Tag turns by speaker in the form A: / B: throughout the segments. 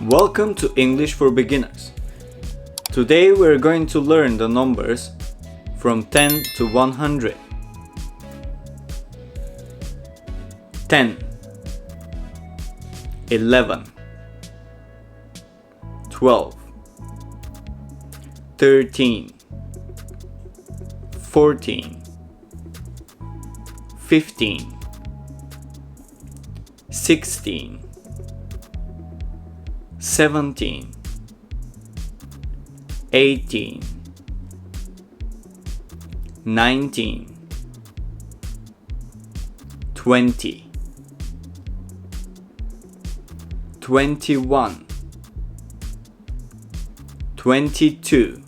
A: Welcome to English for Beginners. Today we're going to learn the numbers from 10 to 100. 10, 11, 12, 13, 14, 15, 16, 17, 18, 19, 20, 21, 22,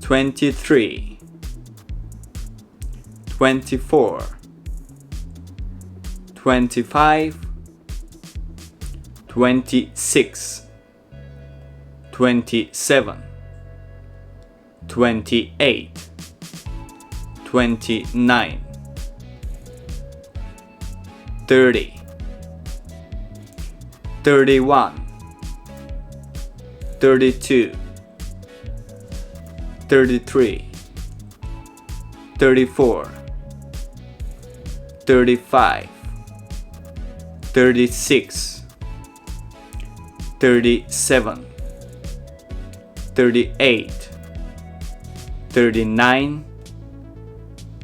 A: 23, 24, 25, 26, 27, 28, 29, 30, 31, 32, 33, 34, 35, 36, 37, 38, 39,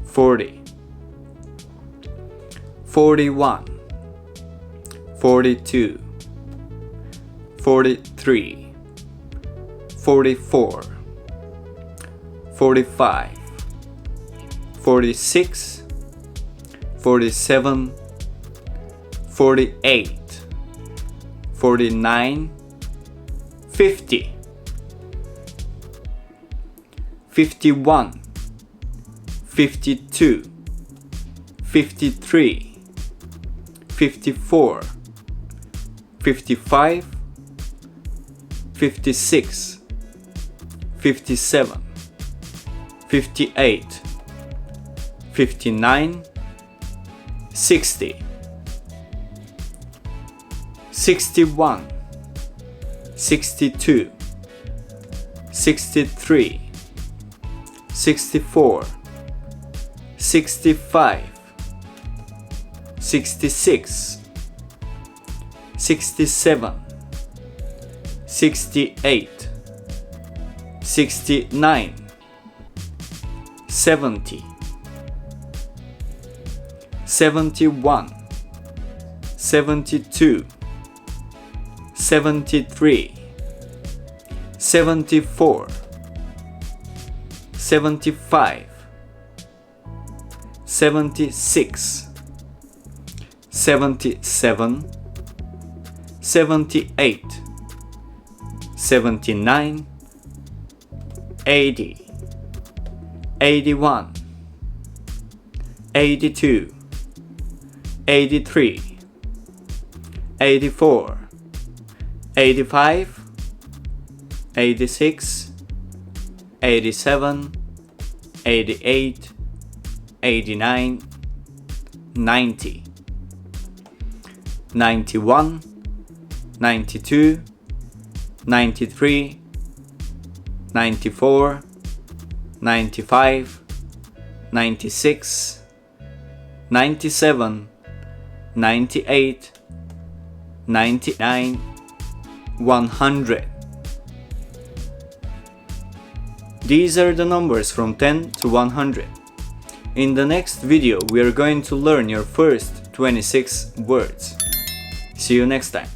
A: 40, 41, 42, 43, 44, 45, 46, 47, 48, 49, 50, 51, 52, 53, 54, 55, 56, 57, 58, 59, 60, 61, 62, 63, 64, 65, 66, 67, 68, 69, 70, 71, 72, 73, 74, 75, 76, 77, 78, 79, 80, 81, 82, 83, 84, 85, 86, 87, 88, 89, 90, 91, 92, 93, 94, 95, 96, 97, 98, 99, 100. These are the numbers from 10 to 100. In the next video, we are going to learn your first 26 words. See you next time.